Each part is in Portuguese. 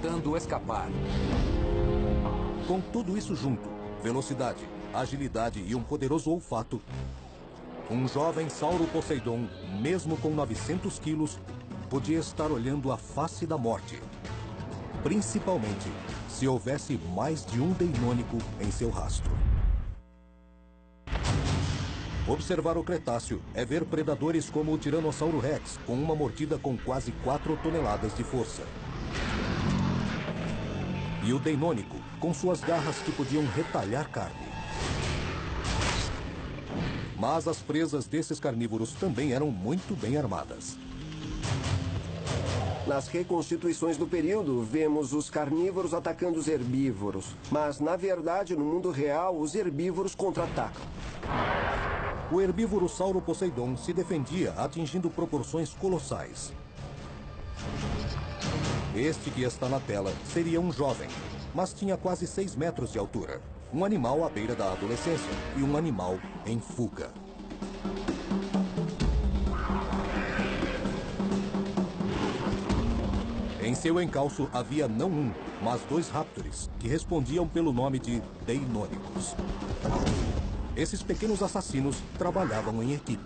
tentando escapar. Com tudo isso junto, velocidade, agilidade e um poderoso olfato, um jovem Sauroposeidon, mesmo com 900 quilos, podia estar olhando a face da morte. Principalmente se houvesse mais de um Deinônico em seu rastro. Observar o Cretáceo é ver predadores como o Tiranossauro Rex, com uma mordida com quase 4 toneladas de força. E o Deinônico, com suas garras que podiam retalhar carne. Mas as presas desses carnívoros também eram muito bem armadas. Nas reconstituições do período, vemos os carnívoros atacando os herbívoros. Mas, na verdade, no mundo real, os herbívoros contra-atacam. O herbívoro Sauroposeidon se defendia atingindo proporções colossais. Este que está na tela seria um jovem, mas tinha quase 6 metros de altura. Um animal à beira da adolescência e um animal em fuga. Em seu encalço havia não um, mas 2 raptores, que respondiam pelo nome de Deinônicos. Esses pequenos assassinos trabalhavam em equipe.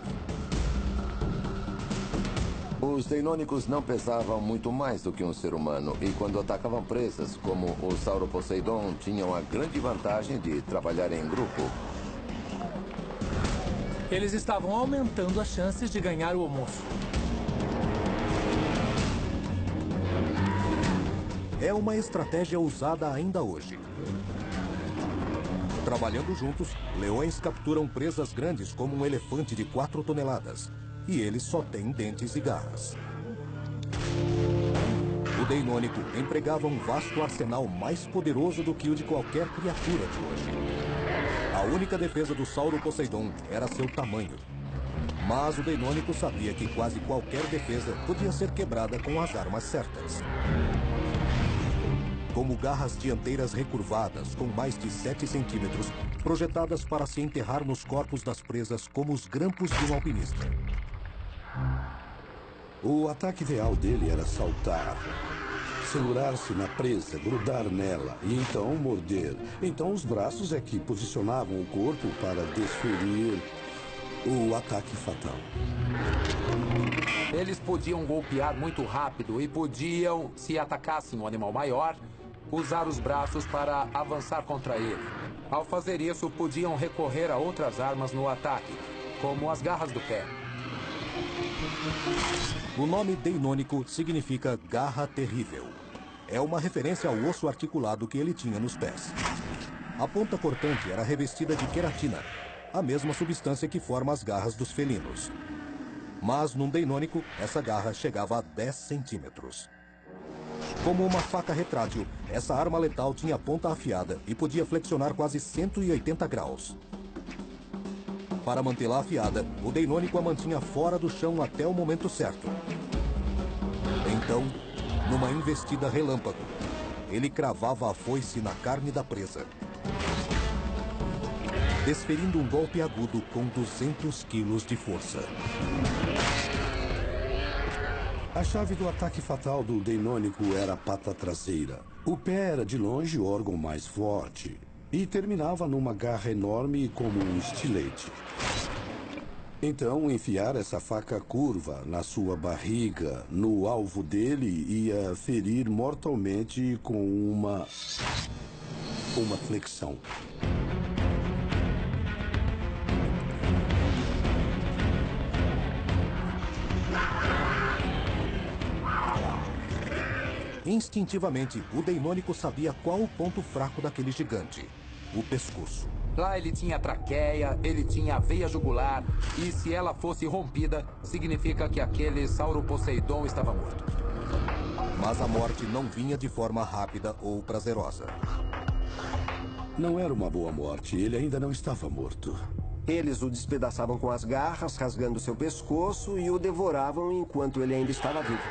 Os Deinônicos não pesavam muito mais do que um ser humano, e quando atacavam presas, como o Sauroposeidon, tinham a grande vantagem de trabalhar em grupo. Eles estavam aumentando as chances de ganhar o almoço. É uma estratégia usada ainda hoje. Trabalhando juntos, leões capturam presas grandes como um elefante de 4 toneladas. E eles só têm dentes e garras. O Deinônico empregava um vasto arsenal mais poderoso do que o de qualquer criatura de hoje. A única defesa do Sauroposeidon era seu tamanho. Mas o Deinônico sabia que quase qualquer defesa podia ser quebrada com as armas certas. Como garras dianteiras recurvadas, com mais de 7 centímetros, projetadas para se enterrar nos corpos das presas como os grampos de um alpinista. O ataque ideal dele era saltar, segurar-se na presa, grudar nela e então morder. Então os braços é que posicionavam o corpo para desferir o ataque fatal. Eles podiam golpear muito rápido e podiam, se atacassem um animal maior, usar os braços para avançar contra ele. Ao fazer isso, podiam recorrer a outras armas no ataque, como as garras do pé. O nome Deinônico significa garra terrível. É uma referência ao osso articulado que ele tinha nos pés. A ponta cortante era revestida de queratina, a mesma substância que forma as garras dos felinos. Mas num Deinônico, essa garra chegava a 10 centímetros. Como uma faca retrátil, essa arma letal tinha ponta afiada e podia flexionar quase 180 graus. Para mantê-la afiada, o Deinônico a mantinha fora do chão até o momento certo. Então, numa investida relâmpago, ele cravava a foice na carne da presa, desferindo um golpe agudo com 200 quilos de força. A chave do ataque fatal do Deinônico era a pata traseira. O pé era de longe o órgão mais forte e terminava numa garra enorme como um estilete. Então, enfiar essa faca curva na sua barriga, no alvo dele, ia ferir mortalmente com uma flexão. Instintivamente, o Deinônico sabia qual o ponto fraco daquele gigante: o pescoço. Lá ele tinha traqueia, ele tinha a veia jugular, e se ela fosse rompida, significa que aquele Sauroposeidon estava morto. Mas a morte não vinha de forma rápida ou prazerosa. Não era uma boa morte, ele ainda não estava morto. Eles o despedaçavam com as garras, rasgando seu pescoço, e o devoravam enquanto ele ainda estava vivo.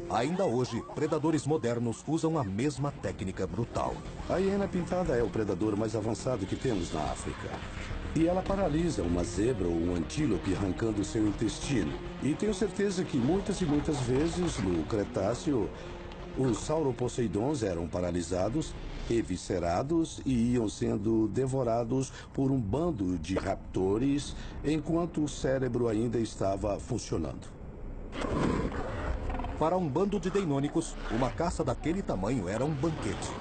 Ainda hoje, predadores modernos usam a mesma técnica brutal. A hiena pintada é o predador mais avançado que temos na África. E ela paralisa uma zebra ou um antílope arrancando seu intestino. E tenho certeza que muitas e muitas vezes, no Cretáceo, Os sauroposeidons eram paralisados, eviscerados e iam sendo devorados por um bando de raptores enquanto o cérebro ainda estava funcionando. Para um bando de deinônicos, uma caça daquele tamanho era um banquete.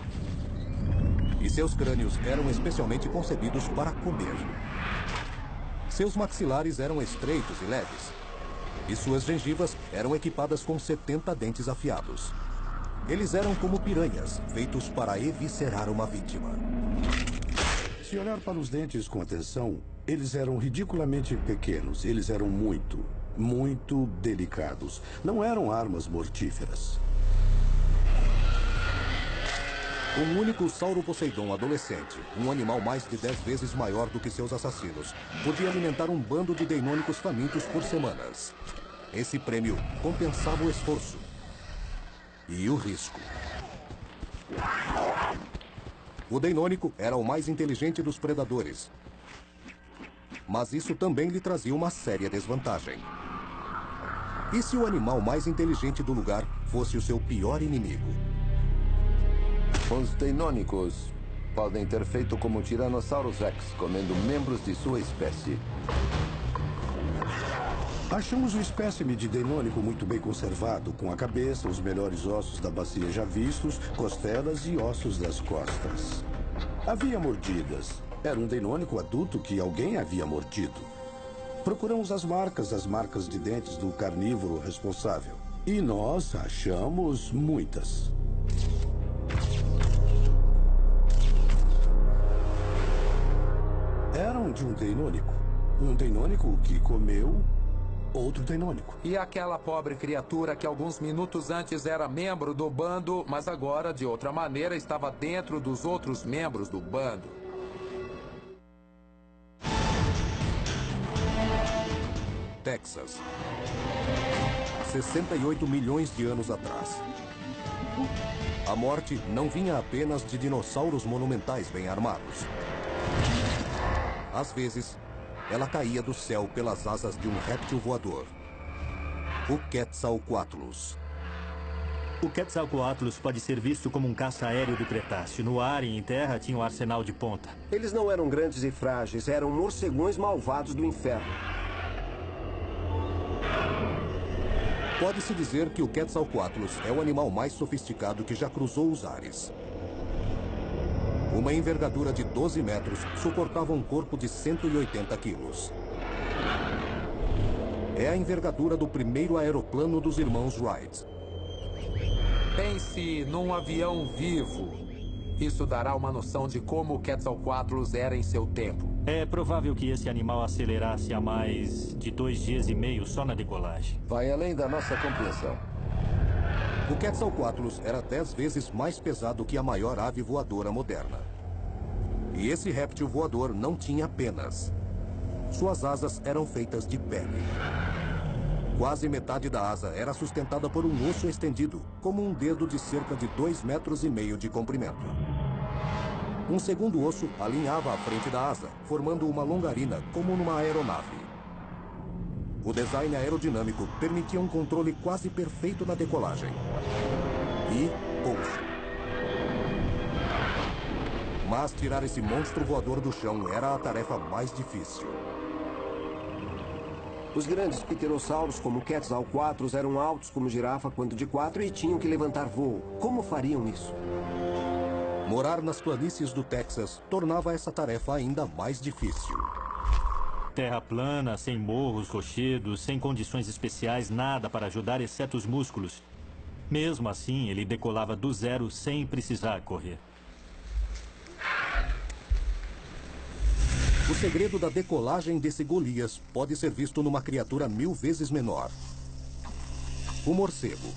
E seus crânios eram especialmente concebidos para comer. Seus maxilares eram estreitos e leves. E suas gengivas eram equipadas com 70 dentes afiados. Eles eram como piranhas, feitos para eviscerar uma vítima. Se olhar para os dentes com atenção, eles eram ridiculamente pequenos. Eles eram muito delicados. Não eram armas mortíferas. Um único sauroposeidon adolescente, um animal mais de 10 vezes maior do que seus assassinos, podia alimentar um bando de deinônicos famintos por semanas. Esse prêmio compensava o esforço e o risco. O deinônico era o mais inteligente dos predadores. Mas isso também lhe trazia uma séria desvantagem. E se o animal mais inteligente do lugar fosse o seu pior inimigo? Os deinônicos podem ter feito como o Tyrannosaurus Rex, comendo membros de sua espécie. Achamos um espécime de deinônico muito bem conservado, com a cabeça, os melhores ossos da bacia já vistos, costelas e ossos das costas. Havia mordidas. Era um deinônico adulto que alguém havia mordido. Procuramos as marcas de dentes do carnívoro responsável. E nós achamos muitas. Eram de um deinônico. Um deinônico que comeu outro deinônico. E aquela pobre criatura que alguns minutos antes era membro do bando, mas agora, de outra maneira, estava dentro dos outros membros do bando. Texas. 68 milhões de anos atrás. A morte não vinha apenas de dinossauros monumentais bem armados. Às vezes, ela caía do céu pelas asas de um réptil voador. O Quetzalcoatlus. O Quetzalcoatlus pode ser visto como um caça aéreo do Cretáceo. No ar e em terra tinha um arsenal de ponta. Eles não eram grandes e frágeis, eram morcegões malvados do inferno. Pode-se dizer que o Quetzalcoatlus é o animal mais sofisticado que já cruzou os ares. Uma envergadura de 12 metros suportava um corpo de 180 quilos. É a envergadura do primeiro aeroplano dos irmãos Wright. Pense num avião vivo. Isso dará uma noção de como o Quetzalcoatlus era em seu tempo. É provável que esse animal acelerasse a mais de 2 dias e meio só na decolagem. Vai além da nossa compreensão. O Quetzalcoatlus era 10 vezes mais pesado que a maior ave voadora moderna. E esse réptil voador não tinha penas. Suas asas eram feitas de pele. Quase metade da asa era sustentada por um osso estendido, como um dedo de cerca de 2,5 metros de comprimento. Um segundo osso alinhava a frente da asa, formando uma longarina, como numa aeronave. O design aerodinâmico permitia um controle quase perfeito na decolagem. E pouso. Mas tirar esse monstro voador do chão era a tarefa mais difícil. Os grandes pterossauros, como o Quetzalcoatlus, eram altos como girafa quando de 4 e tinham que levantar voo. Como fariam isso? Morar nas planícies do Texas tornava essa tarefa ainda mais difícil. Terra plana, sem morros, rochedos, sem condições especiais, nada para ajudar exceto os músculos. Mesmo assim, ele decolava do zero sem precisar correr. O segredo da decolagem desse Golias pode ser visto numa criatura 1000 vezes menor. O morcego.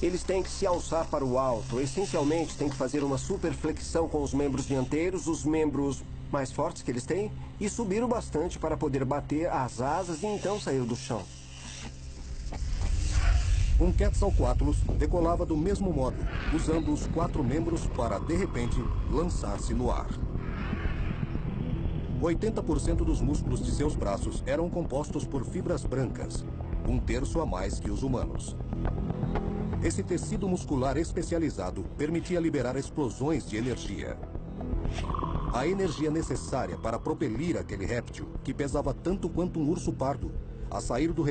Eles têm que se alçar para o alto. Essencialmente, têm que fazer uma superflexão com os membros dianteiros, os membros mais fortes que eles têm, e subir o bastante para poder bater as asas e então sair do chão. Um Quetzalcoatlus decolava do mesmo modo, usando os 4 membros para, de repente, lançar-se no ar. 80% dos músculos de seus braços eram compostos por fibras brancas, 1/3 a mais que os humanos. Esse tecido muscular especializado permitia liberar explosões de energia. A energia necessária para propelir aquele réptil, que pesava tanto quanto um urso pardo, a sair do